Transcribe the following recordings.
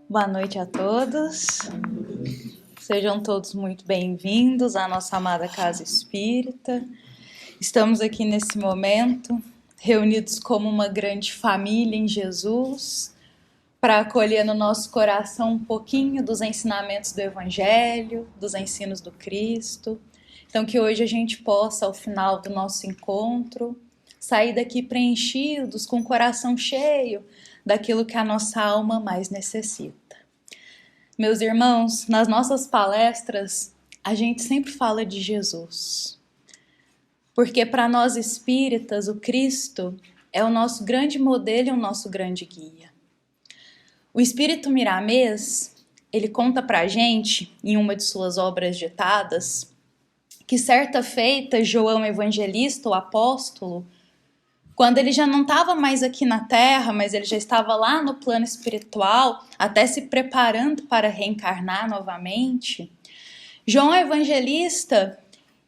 Boa noite a todos. Sejam todos muito bem-vindos à nossa amada Casa Espírita. Estamos aqui nesse momento, reunidos como uma grande família em Jesus, para acolher no nosso coração um pouquinho dos ensinamentos do Evangelho, dos ensinos do Cristo. Então, que hoje a gente possa, ao final do nosso encontro, sair daqui preenchidos, com o coração cheio daquilo que a nossa alma mais necessita. Meus irmãos, nas nossas palestras, a gente sempre fala de Jesus. Porque para nós espíritas, o Cristo é o nosso grande modelo e o nosso grande guia. O Espírito Miramês, ele conta pra gente, em uma de suas obras ditadas, que certa feita, João Evangelista, o apóstolo, quando ele já não estava mais aqui na Terra, mas ele já estava lá no plano espiritual, até se preparando para reencarnar novamente, João Evangelista,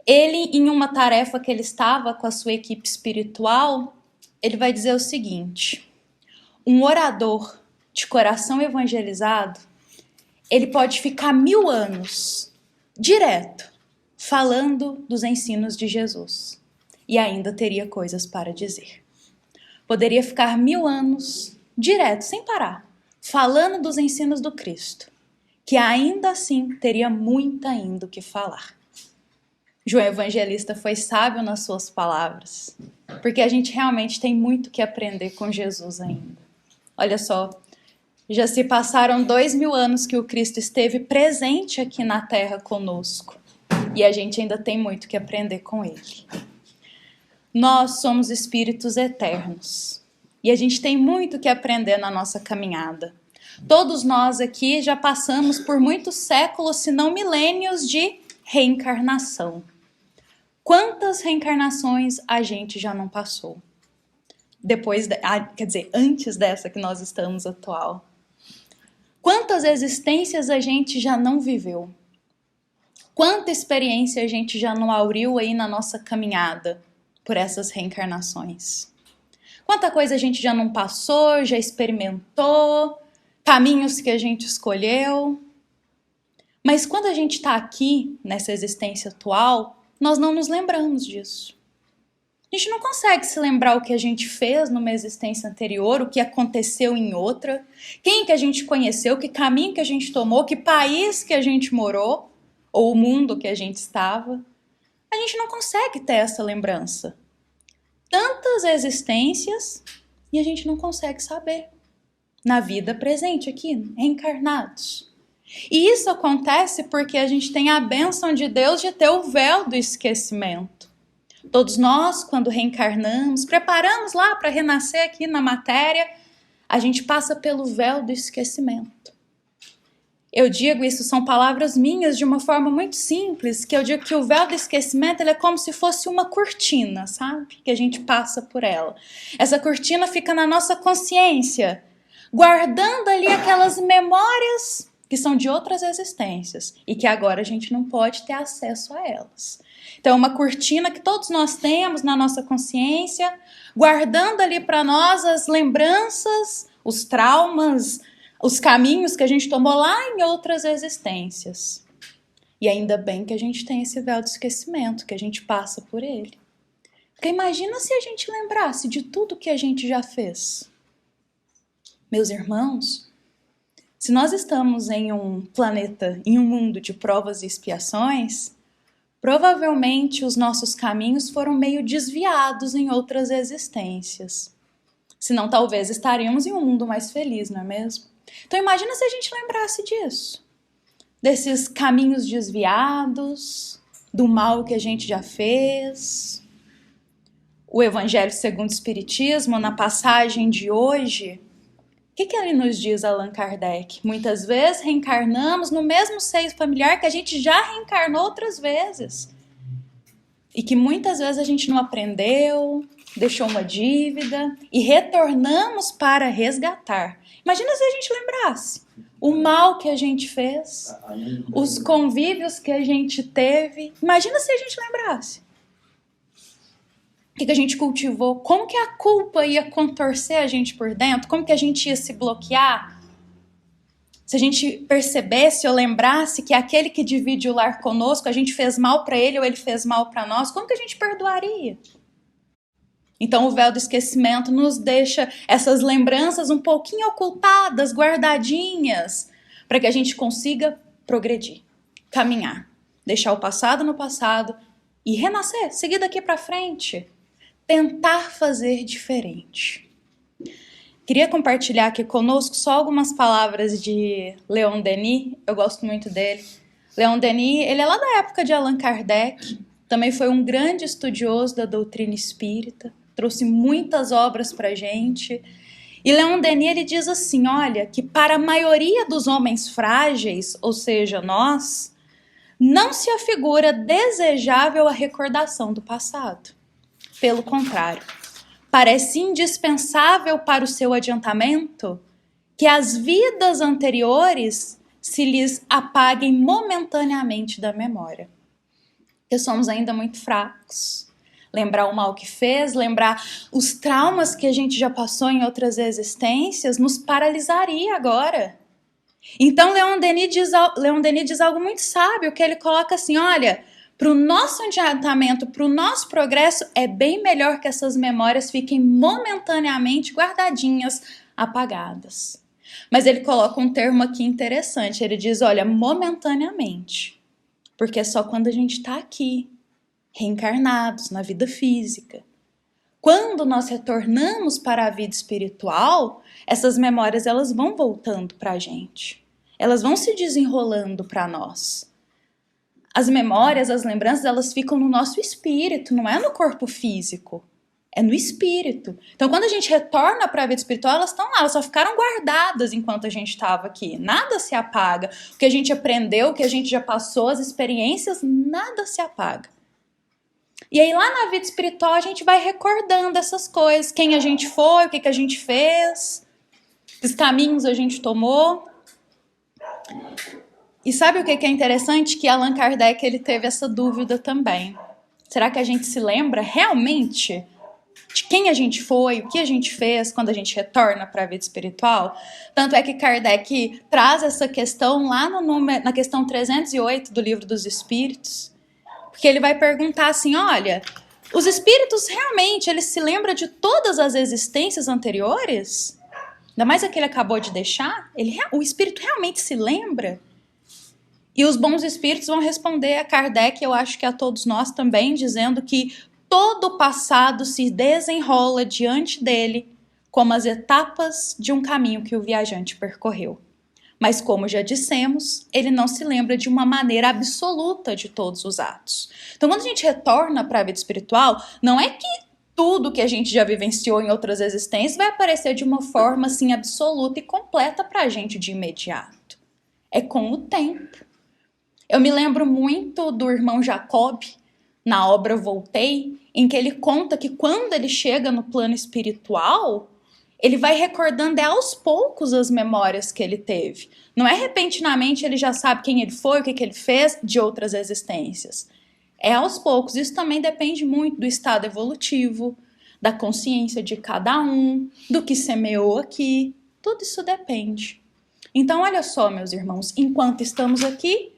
ele, em uma tarefa que ele estava com a sua equipe espiritual, ele vai dizer o seguinte: um orador de coração evangelizado, ele pode ficar 1000 anos direto falando dos ensinos de Jesus e ainda teria coisas para dizer. Poderia ficar 1000 anos direto, sem parar, falando dos ensinos do Cristo, que ainda assim teria muito ainda o que falar. João Evangelista foi sábio nas suas palavras, porque a gente realmente tem muito que aprender com Jesus ainda. Olha só, já se passaram 2000 anos que o Cristo esteve presente aqui na Terra conosco, e a gente ainda tem muito que aprender com ele. Nós somos espíritos eternos e a gente tem muito que aprender na nossa caminhada. Todos nós aqui já passamos por muitos séculos, se não milênios, de reencarnação. Quantas reencarnações a gente já não passou? Antes dessa que nós estamos atual. Quantas existências a gente já não viveu? Quanta experiência a gente já não auriu aí na nossa caminhada por essas reencarnações? Quanta coisa a gente já não passou, já experimentou, caminhos que a gente escolheu. Mas quando a gente está aqui, nessa existência atual, nós não nos lembramos disso. A gente não consegue se lembrar o que a gente fez numa existência anterior, o que aconteceu em outra, quem que a gente conheceu, que caminho que a gente tomou, que país que a gente morou, ou o mundo que a gente estava. A gente não consegue ter essa lembrança. Tantas existências e a gente não consegue saber. Na vida presente aqui, reencarnados. E isso acontece porque a gente tem a bênção de Deus de ter o véu do esquecimento. Todos nós, quando reencarnamos, preparamos lá para renascer aqui na matéria, a gente passa pelo véu do esquecimento. Eu digo, isso são palavras minhas de uma forma muito simples, que eu digo que o véu do esquecimento ele é como se fosse uma cortina, sabe? Que a gente passa por ela. Essa cortina fica na nossa consciência, guardando ali aquelas memórias que são de outras existências e que agora a gente não pode ter acesso a elas. Então, uma cortina que todos nós temos na nossa consciência, guardando ali para nós as lembranças, os traumas, os caminhos que a gente tomou lá em outras existências. E ainda bem que a gente tem esse véu do esquecimento, que a gente passa por ele. Porque imagina se a gente lembrasse de tudo que a gente já fez. Meus irmãos, se nós estamos em um planeta, em um mundo de provas e expiações, provavelmente os nossos caminhos foram meio desviados em outras existências. Senão talvez estaríamos em um mundo mais feliz, não é mesmo? Então imagina se a gente lembrasse disso, desses caminhos desviados, do mal que a gente já fez. O Evangelho segundo o Espiritismo, na passagem de hoje, o que ele nos diz, Allan Kardec? Muitas vezes reencarnamos no mesmo seio familiar que a gente já reencarnou outras vezes. E que muitas vezes a gente não aprendeu, deixou uma dívida e retornamos para resgatar. Imagina se a gente lembrasse o mal que a gente fez, os convívios que a gente teve. Imagina se a gente lembrasse. O que a gente cultivou, como que a culpa ia contorcer a gente por dentro, como que a gente ia se bloquear. se a gente percebesse ou lembrasse que aquele que divide o lar conosco, a gente fez mal para ele ou ele fez mal para nós, como que a gente perdoaria? Então o véu do esquecimento nos deixa essas lembranças um pouquinho ocultadas, guardadinhas, para que a gente consiga progredir, caminhar, deixar o passado no passado e renascer, seguir daqui para frente, tentar fazer diferente. Queria compartilhar aqui conosco só algumas palavras de Leon Denis, eu gosto muito dele. Leon Denis, ele é lá da época de Allan Kardec, também foi um grande estudioso da doutrina espírita, trouxe muitas obras pra gente. E Leon Denis, ele diz assim, olha, que para a maioria dos homens frágeis, ou seja, nós, não se afigura desejável a recordação do passado. Pelo contrário, parece indispensável para o seu adiantamento que as vidas anteriores se lhes apaguem momentaneamente da memória. Porque somos ainda muito fracos. Lembrar o mal que fez, lembrar os traumas que a gente já passou em outras existências, nos paralisaria agora. Então Leon Denis diz algo muito sábio, que ele coloca assim, olha, para o nosso adiantamento, para o nosso progresso, é bem melhor que essas memórias fiquem momentaneamente guardadinhas, apagadas. Mas ele coloca um termo aqui interessante, ele diz, olha, momentaneamente, porque é só quando a gente está aqui, reencarnados na vida física. Quando nós retornamos para a vida espiritual, essas memórias elas vão voltando para a gente. Elas vão se desenrolando para nós. As memórias, as lembranças, elas ficam no nosso espírito, não é no corpo físico. É no espírito. Então, quando a gente retorna para a vida espiritual, elas estão lá, elas só ficaram guardadas enquanto a gente estava aqui. Nada se apaga. O que a gente aprendeu, o que a gente já passou, as experiências, nada se apaga. E aí lá na vida espiritual a gente vai recordando essas coisas, quem a gente foi, o que a gente fez, os caminhos a gente tomou. E sabe o que é interessante? Que Allan Kardec ele teve essa dúvida também. Será que a gente se lembra realmente de quem a gente foi, o que a gente fez quando a gente retorna para a vida espiritual? Tanto é que Kardec traz essa questão lá na questão 308 do Livro dos Espíritos, porque ele vai perguntar assim, olha, os espíritos realmente, eles se lembram de todas as existências anteriores? Ainda mais a que ele acabou de deixar? O espírito realmente se lembra? E os bons espíritos vão responder a Kardec, eu acho que a todos nós também, dizendo que todo o passado se desenrola diante dele como as etapas de um caminho que o viajante percorreu. Mas, como já dissemos, ele não se lembra de uma maneira absoluta de todos os atos. Então, quando a gente retorna para a vida espiritual, não é que tudo que a gente já vivenciou em outras existências vai aparecer de uma forma assim absoluta e completa para a gente de imediato. É com o tempo. Eu me lembro muito do irmão Jacob, na obra Voltei, em que ele conta que quando ele chega no plano espiritual, ele vai recordando aos poucos as memórias que ele teve. Não é repentinamente ele já sabe quem ele foi, o que ele fez de outras existências. É aos poucos. Isso também depende muito do estado evolutivo, da consciência de cada um, do que semeou aqui. Tudo isso depende. Então, olha só, meus irmãos, enquanto estamos aqui,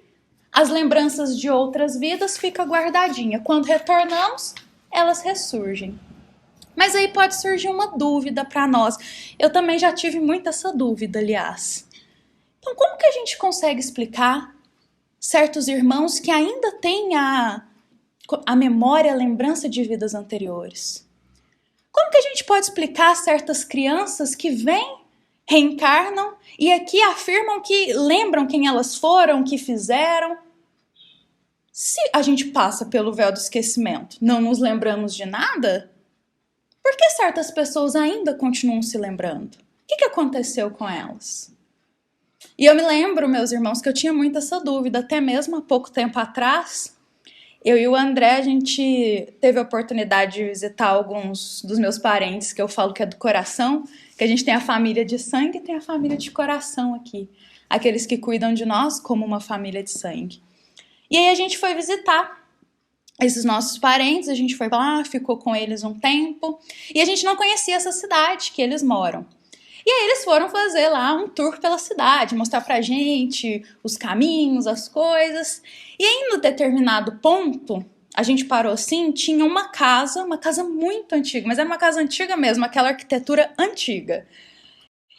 as lembranças de outras vidas ficam guardadinhas. Quando retornamos, elas ressurgem. Mas aí pode surgir uma dúvida para nós. Eu também já tive muito essa dúvida, aliás. Então, como que a gente consegue explicar certos irmãos que ainda têm a memória, a lembrança de vidas anteriores? Como que a gente pode explicar certas crianças que vêm, reencarnam e aqui afirmam que lembram quem elas foram, o que fizeram? Se a gente passa pelo véu do esquecimento, não nos lembramos de nada? Por que certas pessoas ainda continuam se lembrando? O que aconteceu com elas? E eu me lembro, meus irmãos, que eu tinha muito essa dúvida, até mesmo há pouco tempo atrás. Eu e o André, a gente teve a oportunidade de visitar alguns dos meus parentes, que eu falo que é do coração, que a gente tem a família de sangue e tem a família de coração aqui. Aqueles que cuidam de nós como uma família de sangue. E aí a gente foi visitar esses nossos parentes, a gente foi lá, ficou com eles um tempo, e a gente não conhecia essa cidade que eles moram. E aí eles foram fazer lá um tour pela cidade, mostrar pra gente os caminhos, as coisas. E aí, no determinado ponto, a gente parou assim, tinha uma casa muito antiga, mas era uma casa antiga mesmo, aquela arquitetura antiga.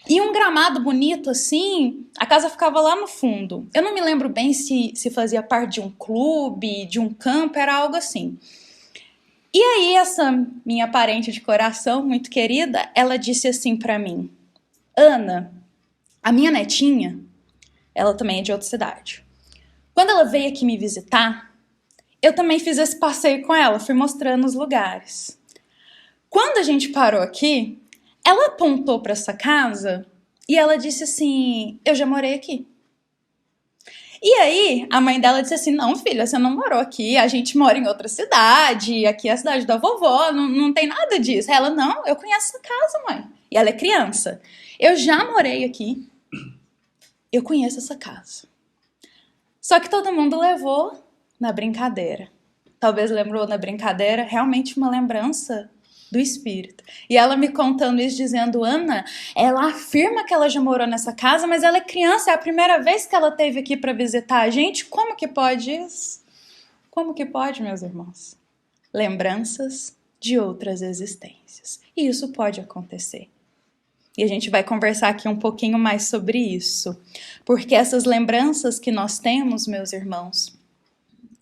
E um gramado bonito assim, a casa ficava lá no fundo. Eu não me lembro bem se fazia parte de um clube, de um campo, era algo assim. E aí essa minha parente de coração, muito querida, ela disse assim pra mim: Ana, a minha netinha, ela também é de outra cidade. Quando ela veio aqui me visitar, eu também fiz esse passeio com ela, fui mostrando os lugares. Quando a gente parou aqui, ela apontou para essa casa e ela disse assim: eu já morei aqui. E aí, a mãe dela disse assim: não, filha, você não morou aqui, a gente mora em outra cidade, aqui é a cidade da vovó, não tem nada disso. Ela: não, eu conheço essa casa, mãe. E ela é criança. Eu já morei aqui, eu conheço essa casa. Só que todo mundo levou na brincadeira. Talvez lembrou na brincadeira, realmente uma lembrança do espírito. E ela me contando isso, dizendo: Ana, ela afirma que ela já morou nessa casa, mas ela é criança, é a primeira vez que ela esteve aqui para visitar a gente. Como que pode isso? Como que pode, meus irmãos? Lembranças de outras existências. E isso pode acontecer. E a gente vai conversar aqui um pouquinho mais sobre isso. Porque essas lembranças que nós temos, meus irmãos,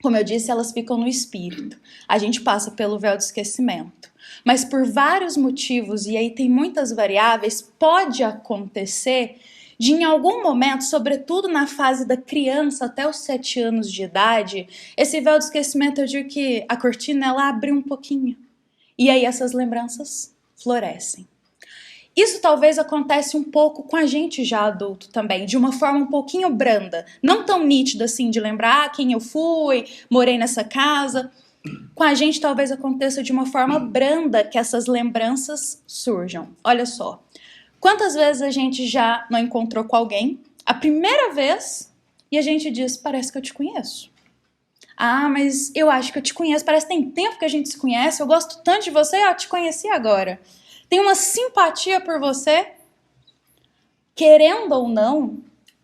como eu disse, elas ficam no espírito. A gente passa pelo véu do esquecimento. Mas por vários motivos, e aí tem muitas variáveis, pode acontecer de em algum momento, sobretudo na fase da criança até os 7 anos de idade, esse véu do esquecimento, eu digo que a cortina ela abre um pouquinho. E aí essas lembranças florescem. Isso talvez acontece um pouco com a gente já adulto também, de uma forma um pouquinho branda, não tão nítida assim de lembrar quem eu fui, morei nessa casa. Com a gente talvez aconteça de uma forma branda que essas lembranças surjam. Olha só, quantas vezes a gente já não encontrou com alguém a primeira vez e a gente diz: parece que eu te conheço. Ah, mas eu acho que eu te conheço, parece que tem tempo que a gente se conhece, eu gosto tanto de você, eu te conheci agora. Tem uma simpatia por você, querendo ou não,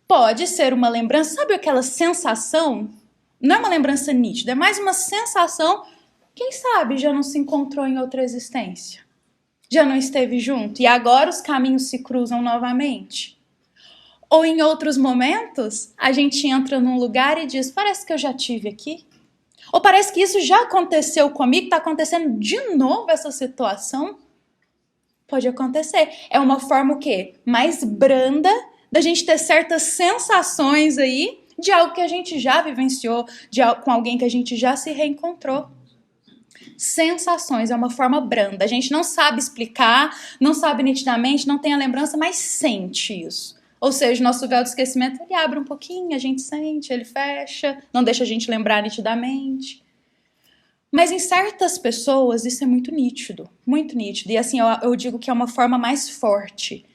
pode ser uma lembrança. Sabe aquela sensação? Não é uma lembrança nítida, é mais uma sensação. Quem sabe já não se encontrou em outra existência? Já não esteve junto e agora os caminhos se cruzam novamente? Ou em outros momentos, a gente entra num lugar e diz: parece que eu já tive aqui. Ou parece que isso já aconteceu comigo, está acontecendo de novo essa situação. Pode acontecer. É uma forma o quê? Mais branda da gente ter certas sensações aí de algo que a gente já vivenciou, com alguém que a gente já se reencontrou. Sensações é uma forma branda. A gente não sabe explicar, não sabe nitidamente, não tem a lembrança, mas sente isso. Ou seja, o nosso véu do esquecimento ele abre um pouquinho, a gente sente, ele fecha, não deixa a gente lembrar nitidamente. Mas em certas pessoas isso é muito nítido, muito nítido. E assim, eu digo que é uma forma mais forte.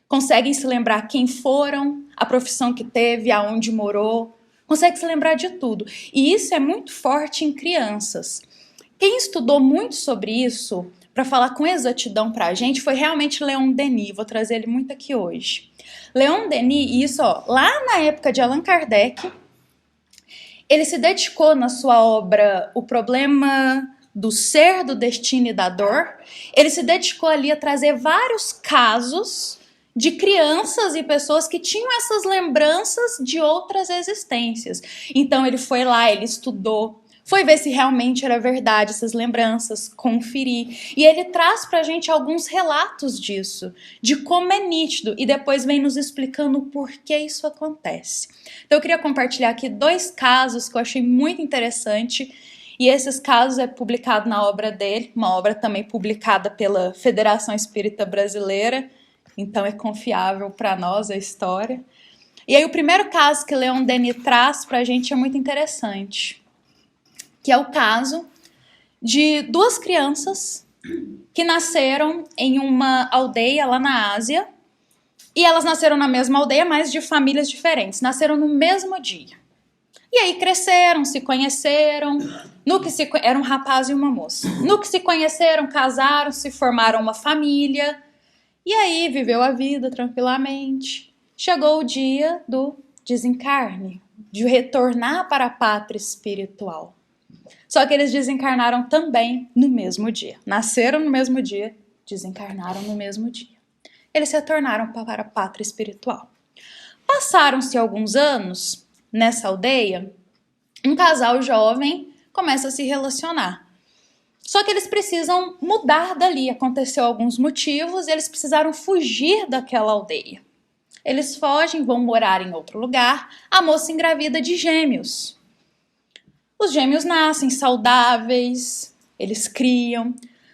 Conseguem se lembrar quem foram, a profissão que teve, aonde morou. Conseguem se lembrar de tudo. E isso é muito forte em crianças. Quem estudou muito sobre isso, para falar com exatidão para a gente, foi realmente Leon Denis. Vou trazer ele muito aqui hoje. Leon Denis, isso lá na época de Allan Kardec, ele se dedicou na sua obra O Problema do Ser, do Destino e da Dor. Ele se dedicou ali a trazer vários casos de crianças e pessoas que tinham essas lembranças de outras existências. Então ele foi lá, ele estudou, foi ver se realmente era verdade essas lembranças, conferir. E ele traz pra gente alguns relatos disso, de como é nítido, e depois vem nos explicando por que isso acontece. Então eu queria compartilhar aqui 2 casos que eu achei muito interessante, e esses casos é publicado na obra dele, uma obra também publicada pela Federação Espírita Brasileira, então é confiável para nós a história. E aí o primeiro caso que Leon Denis traz pra gente é muito interessante, que é o caso de 2 crianças que nasceram em uma aldeia lá na Ásia, e elas nasceram na mesma aldeia, mas de famílias diferentes, nasceram no mesmo dia. E aí cresceram, se conheceram, era um rapaz e uma moça. No que se conheceram, casaram, se formaram uma família, E aí viveu a vida tranquilamente. Chegou o dia do desencarne, de retornar para a pátria espiritual. Só que eles desencarnaram também no mesmo dia. Nasceram no mesmo dia, desencarnaram no mesmo dia. Eles retornaram para a pátria espiritual. Passaram-se alguns anos, nessa aldeia, um casal jovem começa a se relacionar. Só que eles precisam mudar dali. Aconteceu alguns motivos e eles precisaram fugir daquela aldeia. Eles fogem, vão morar em outro lugar. A moça engravida de gêmeos. Os gêmeos nascem saudáveis, eles criam.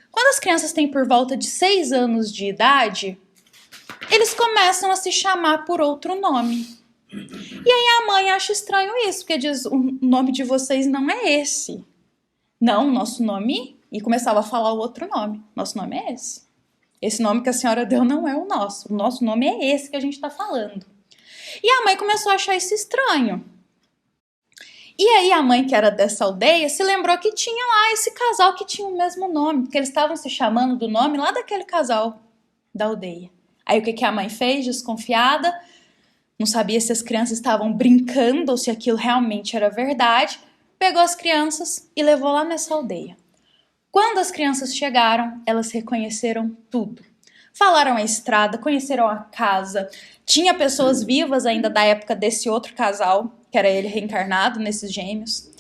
Quando as crianças têm por volta de 6 anos de idade, eles começam a se chamar por outro nome. E aí a mãe acha estranho isso, porque diz, o nome de vocês não é esse. Não, nosso nome... E começava a falar o outro nome. Nosso nome é esse. Esse nome que a senhora deu não é o nosso. O nosso nome é esse que a gente está falando. E a mãe começou a achar isso estranho. E aí a mãe, que era dessa aldeia, se lembrou que tinha lá esse casal que tinha o mesmo nome, porque eles estavam se chamando do nome lá daquele casal da aldeia. Aí o que a mãe fez, desconfiada, não sabia se as crianças estavam brincando ou se aquilo realmente era verdade, pegou as crianças e levou lá nessa aldeia. Quando as crianças chegaram, elas reconheceram tudo. Falaram a estrada, conheceram a casa. Tinha pessoas vivas ainda da época desse outro casal, que era ele reencarnado nesses gêmeos.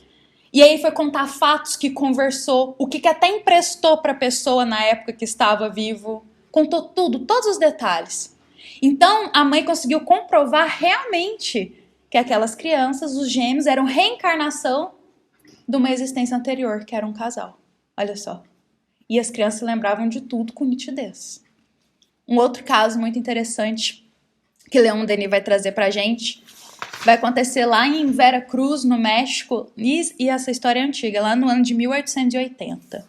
E aí foi contar fatos que conversou, o que até emprestou para a pessoa na época que estava vivo. Contou tudo, todos os detalhes. Então a mãe conseguiu comprovar realmente que aquelas crianças, os gêmeos, eram reencarnação de uma existência anterior, que era um casal. Olha só. E as crianças lembravam de tudo com nitidez. Um outro caso muito interessante que Leon Denis vai trazer pra gente vai acontecer lá em Vera Cruz, no México, e essa história é antiga, lá no ano de 1880.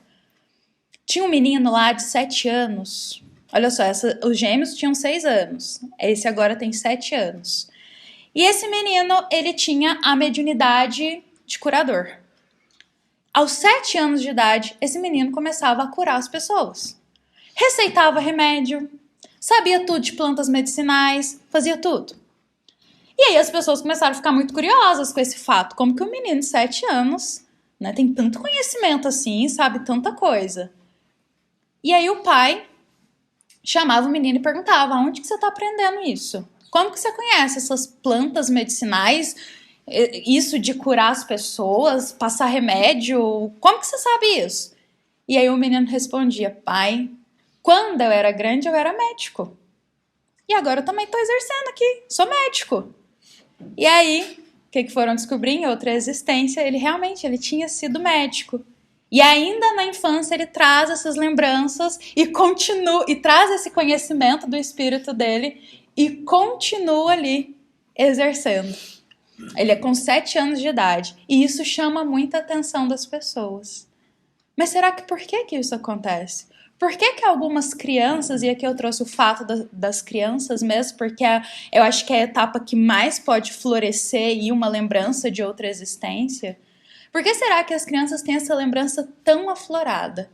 Tinha um menino lá de 7 anos. Olha só, os gêmeos tinham 6 anos. Esse agora tem 7 anos. E esse menino, ele tinha a mediunidade de curador. Aos 7 anos de idade, esse menino começava a curar as pessoas. Receitava remédio, sabia tudo de plantas medicinais, fazia tudo. E aí as pessoas começaram a ficar muito curiosas com esse fato. Como que um menino de 7 anos, né, tem tanto conhecimento assim, sabe tanta coisa. E aí o pai chamava o menino e perguntava, onde que você está aprendendo isso? Como que você conhece essas plantas medicinais? Isso de curar as pessoas, passar remédio, como que você sabe isso? E aí o menino respondia, pai, quando eu era grande eu era médico. E agora eu também estou exercendo aqui, sou médico. E aí, o que foram descobrir em outra existência? Ele tinha sido médico. E ainda na infância ele traz essas lembranças e traz esse conhecimento do espírito dele e continua ali exercendo. Ele é com 7 anos de idade. E isso chama muita atenção das pessoas. Mas será que por que isso acontece? Por que algumas crianças, e aqui eu trouxe o fato das crianças mesmo, porque eu acho que é a etapa que mais pode florescer e uma lembrança de outra existência. Por que será que as crianças têm essa lembrança tão aflorada?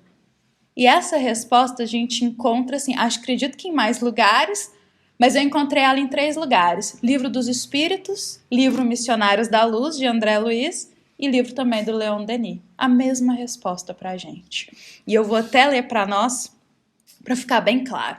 E essa resposta a gente encontra, assim, acredito que em mais lugares, mas eu encontrei ela em 3 lugares. Livro dos Espíritos, livro Missionários da Luz, de André Luiz, e livro também do Leon Denis. A mesma resposta pra gente. E eu vou até ler para nós, para ficar bem claro.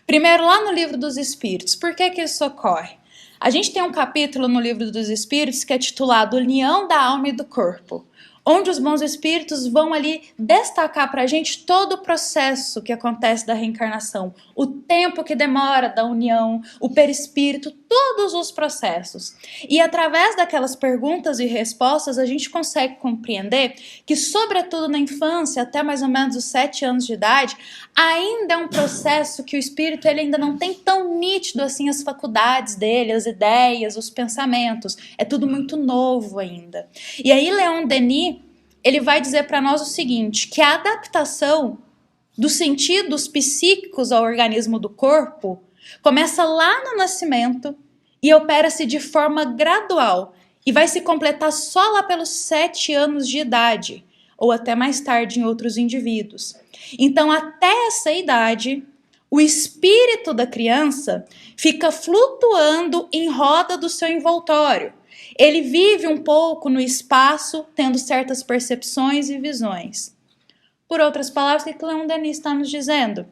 Primeiro, lá no Livro dos Espíritos, por que isso ocorre? A gente tem um capítulo no Livro dos Espíritos que é titulado União da Alma e do Corpo, onde os bons espíritos vão ali destacar para a gente todo o processo que acontece da reencarnação, o tempo que demora da união, o perispírito, todos os processos. E através daquelas perguntas e respostas, a gente consegue compreender que, sobretudo na infância, até mais ou menos os 7 anos de idade, ainda é um processo que o espírito ele ainda não tem tão nítido assim as faculdades dele, as ideias, os pensamentos. É tudo muito novo ainda. E aí Leon Denis ele vai dizer para nós o seguinte, que a adaptação dos sentidos psíquicos ao organismo do corpo começa lá no nascimento e opera-se de forma gradual e vai se completar só lá pelos 7 anos de idade, ou até mais tarde em outros indivíduos. Então, até essa idade, O espírito da criança fica flutuando em roda do seu envoltório. Ele vive um pouco no espaço, tendo certas percepções e visões. Por outras palavras, o que Leon Denis está nos dizendo?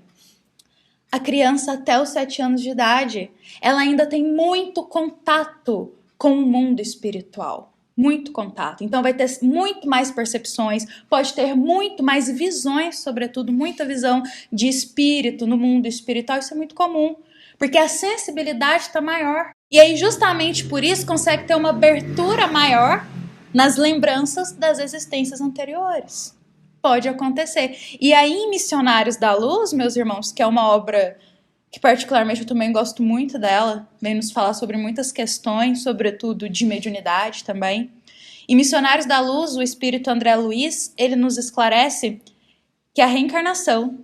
A criança até os 7 anos de idade, ela ainda tem muito contato com o mundo espiritual. Muito contato. Então vai ter muito mais percepções, pode ter muito mais visões, sobretudo muita visão de espírito no mundo espiritual. Isso é muito comum, porque a sensibilidade está maior. E aí justamente por isso consegue ter uma abertura maior nas lembranças das existências anteriores. Pode acontecer. E aí em Missionários da Luz, meus irmãos, que é uma obra que particularmente eu também gosto muito dela, vem nos falar sobre muitas questões, sobretudo de mediunidade também. Em Missionários da Luz, o espírito André Luiz, ele nos esclarece que a reencarnação,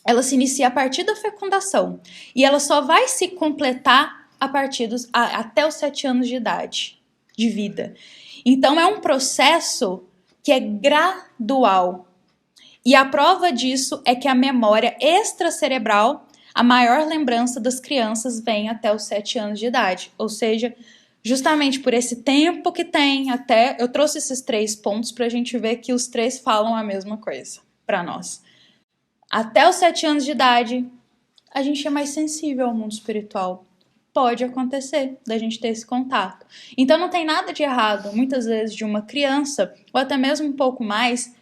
ela se inicia a partir da fecundação e ela só vai se completar a partir até os 7 anos de idade, de vida. Então é um processo que é gradual. E a prova disso é que a memória extracerebral, a maior lembrança das crianças, vem até os 7 anos de idade. Ou seja, justamente por esse tempo que tem até... Eu trouxe esses 3 pontos para a gente ver que os 3 falam a mesma coisa para nós. Até os 7 anos de idade, a gente é mais sensível ao mundo espiritual. Pode acontecer da gente ter esse contato. Então não tem nada de errado, muitas vezes, de uma criança, ou até mesmo um pouco mais,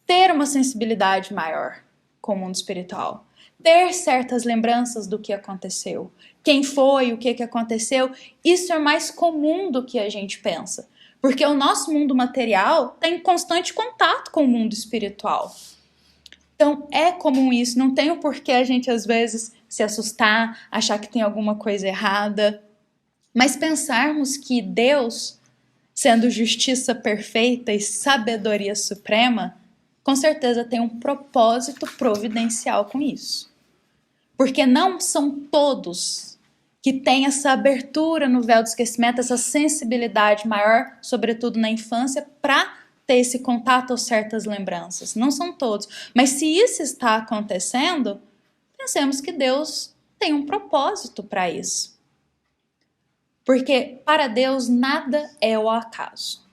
ter uma sensibilidade maior com o mundo espiritual. Ter certas lembranças do que aconteceu. Quem foi, o que aconteceu. Isso é mais comum do que a gente pensa. Porque o nosso mundo material está em constante contato com o mundo espiritual. Então é comum isso, não tem o porquê a gente às vezes se assustar, achar que tem alguma coisa errada. Mas pensarmos que Deus, sendo justiça perfeita e sabedoria suprema, com certeza tem um propósito providencial com isso. Porque não são todos que têm essa abertura no véu do esquecimento, essa sensibilidade maior, sobretudo na infância, para ter esse contato ou certas lembranças. Não são todos. Mas se isso está acontecendo, pensemos que Deus tem um propósito para isso. Porque para Deus nada é o acaso.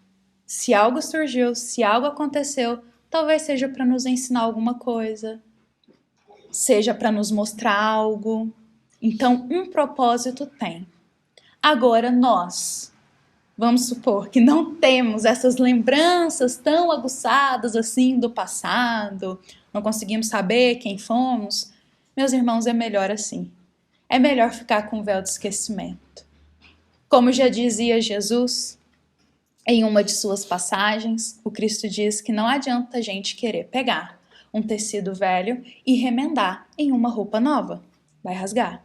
Se algo surgiu, se algo aconteceu, talvez seja para nos ensinar alguma coisa, seja para nos mostrar algo. Então, um propósito tem. Agora, nós, vamos supor que não temos essas lembranças tão aguçadas assim do passado, não conseguimos saber quem fomos. Meus irmãos, é melhor assim. É melhor ficar com o véu de esquecimento. Como já dizia Jesus, em uma de suas passagens, o Cristo diz que não adianta a gente querer pegar um tecido velho e remendar em uma roupa nova. Vai rasgar.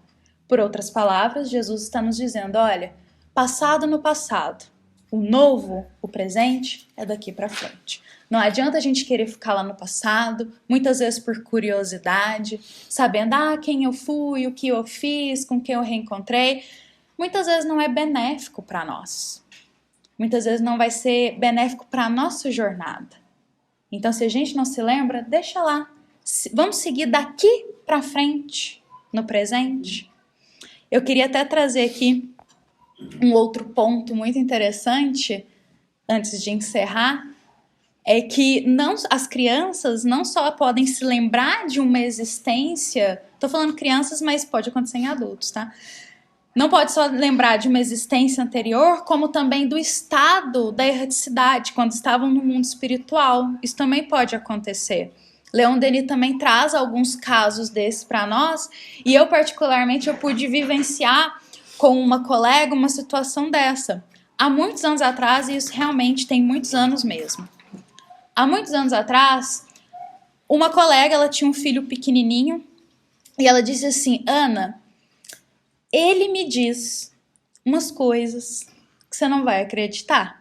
Por outras palavras, Jesus está nos dizendo, olha, passado no passado, o novo, o presente, é daqui para frente. Não adianta a gente querer ficar lá no passado, muitas vezes por curiosidade, sabendo quem eu fui, o que eu fiz, com quem eu reencontrei. Muitas vezes não é benéfico para nós. Muitas vezes não vai ser benéfico para a nossa jornada. Então, se a gente não se lembra, deixa lá. Vamos seguir daqui para frente, no presente. Eu queria até trazer aqui um outro ponto muito interessante, antes de encerrar, é que as crianças não só podem se lembrar de uma existência, estou falando crianças, mas pode acontecer em adultos, tá? Não pode só lembrar de uma existência anterior, como também do estado da erraticidade, quando estavam no mundo espiritual. Isso também pode acontecer. Leon Denis também traz alguns casos desses para nós, e eu particularmente eu pude vivenciar com uma colega uma situação dessa. Há muitos anos atrás, e isso realmente tem muitos anos mesmo. Há muitos anos atrás, uma colega, ela tinha um filho pequenininho, e ela disse assim, Ana, ele me diz umas coisas que você não vai acreditar.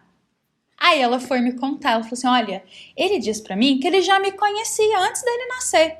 Aí ela foi me contar, ela falou assim, olha, ele diz pra mim que ele já me conhecia antes dele nascer.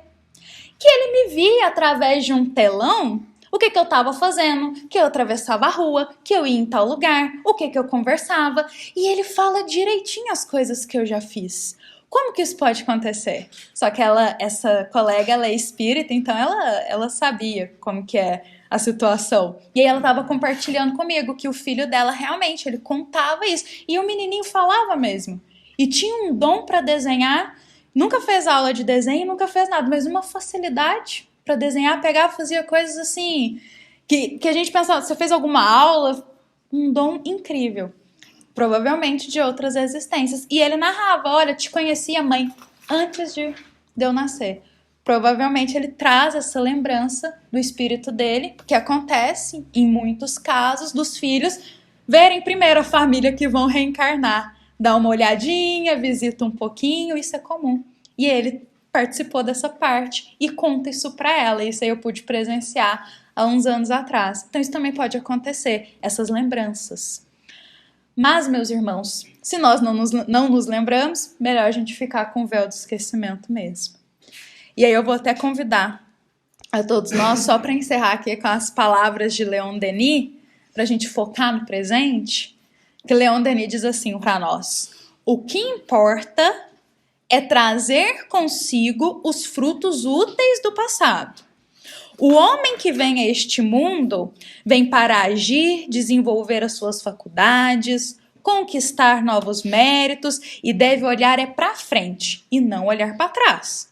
Que ele me via através de um telão, o que eu tava fazendo, que eu atravessava a rua, que eu ia em tal lugar, o que eu conversava. E ele fala direitinho as coisas que eu já fiz. Como que isso pode acontecer? Só que essa colega, ela é espírita, então ela sabia como que é a situação. E aí ela estava compartilhando comigo que o filho dela realmente, ele contava isso. E o menininho falava mesmo. E tinha um dom para desenhar, nunca fez aula de desenho, nunca fez nada, mas uma facilidade para desenhar, pegava, fazia coisas assim, que a gente pensava, você fez alguma aula? Um dom incrível. Provavelmente de outras existências. E ele narrava, olha, te conhecia, mãe, antes de eu nascer. Provavelmente ele traz essa lembrança do espírito dele, que acontece em muitos casos dos filhos verem primeiro a família que vão reencarnar, dá uma olhadinha, visita um pouquinho, isso é comum. E ele participou dessa parte e conta isso para ela. Isso aí eu pude presenciar há uns anos atrás. Então isso também pode acontecer, essas lembranças. Mas, meus irmãos, se nós não nos lembramos, melhor a gente ficar com o véu do esquecimento mesmo. E aí eu vou até convidar a todos nós, só para encerrar aqui com as palavras de Leon Denis, para a gente focar no presente, que Leon Denis diz assim para nós: o que importa é trazer consigo os frutos úteis do passado. O homem que vem a este mundo vem para agir, desenvolver as suas faculdades, conquistar novos méritos e deve olhar para frente e não olhar para trás,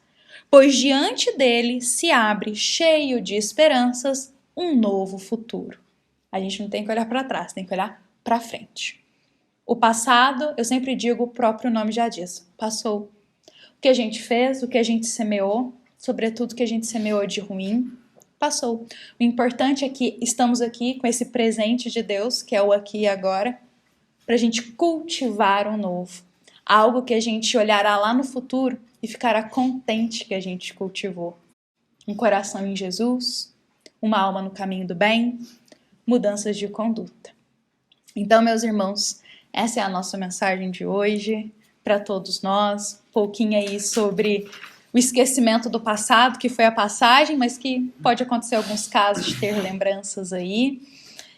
pois diante dele se abre, cheio de esperanças, um novo futuro. A gente não tem que olhar para trás, tem que olhar para frente. O passado, eu sempre digo, o próprio nome já diz, passou. O que a gente fez, o que a gente semeou, sobretudo o que a gente semeou de ruim, passou. O importante é que estamos aqui com esse presente de Deus, que é o aqui e agora, para a gente cultivar o novo. Algo que a gente olhará lá no futuro e ficará contente que a gente cultivou. Um coração em Jesus, uma alma no caminho do bem, mudanças de conduta. Então, meus irmãos, essa é a nossa mensagem de hoje para todos nós. Um pouquinho aí sobre o esquecimento do passado, que foi a passagem, mas que pode acontecer em alguns casos de ter lembranças aí.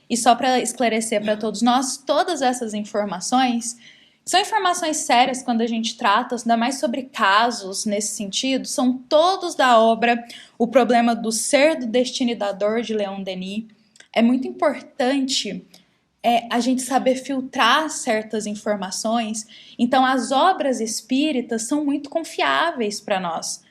E só para esclarecer para todos nós, todas essas informações são informações sérias quando a gente trata, ainda mais sobre casos nesse sentido, são todos da obra O Problema do Ser do Destinidador, de Leon Denis. É muito importante a gente saber filtrar certas informações. Então, as obras espíritas são muito confiáveis para nós.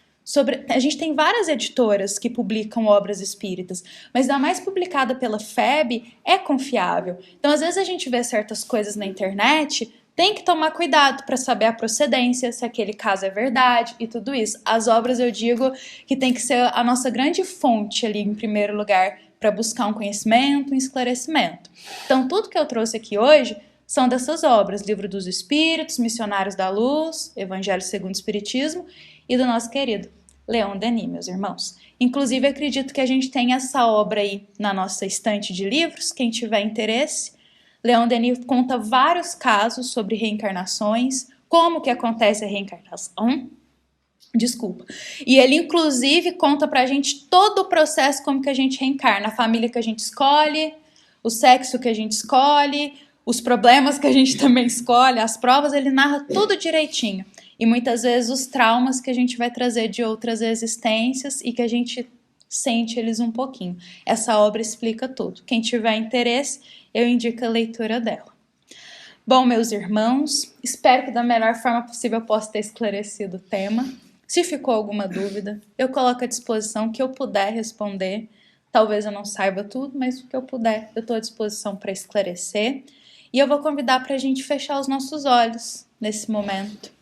A gente tem várias editoras que publicam obras espíritas, mas a mais publicada pela FEB é confiável. Então, às vezes a gente vê certas coisas na internet, tem que tomar cuidado para saber a procedência, se aquele caso é verdade e tudo isso. As obras, eu digo que tem que ser a nossa grande fonte ali, em primeiro lugar, para buscar um conhecimento, um esclarecimento. Então, tudo que eu trouxe aqui hoje são dessas obras: Livro dos Espíritos, Missionários da Luz, Evangelho segundo o Espiritismo e do nosso querido Leon Denis, meus irmãos. Inclusive, acredito que a gente tem essa obra aí na nossa estante de livros, quem tiver interesse. Leon Denis conta vários casos sobre reencarnações, como que acontece a reencarnação. E ele, inclusive, conta pra gente todo o processo, como que a gente reencarna, a família que a gente escolhe, o sexo que a gente escolhe, os problemas que a gente também escolhe, as provas, ele narra tudo direitinho. E muitas vezes os traumas que a gente vai trazer de outras existências e que a gente sente eles um pouquinho. Essa obra explica tudo. Quem tiver interesse, eu indico a leitura dela. Bom, meus irmãos, espero que da melhor forma possível eu possa ter esclarecido o tema. Se ficou alguma dúvida, eu coloco à disposição o que eu puder responder. Talvez eu não saiba tudo, mas o que eu puder, eu estou à disposição para esclarecer. E eu vou convidar para a gente fechar os nossos olhos nesse momento.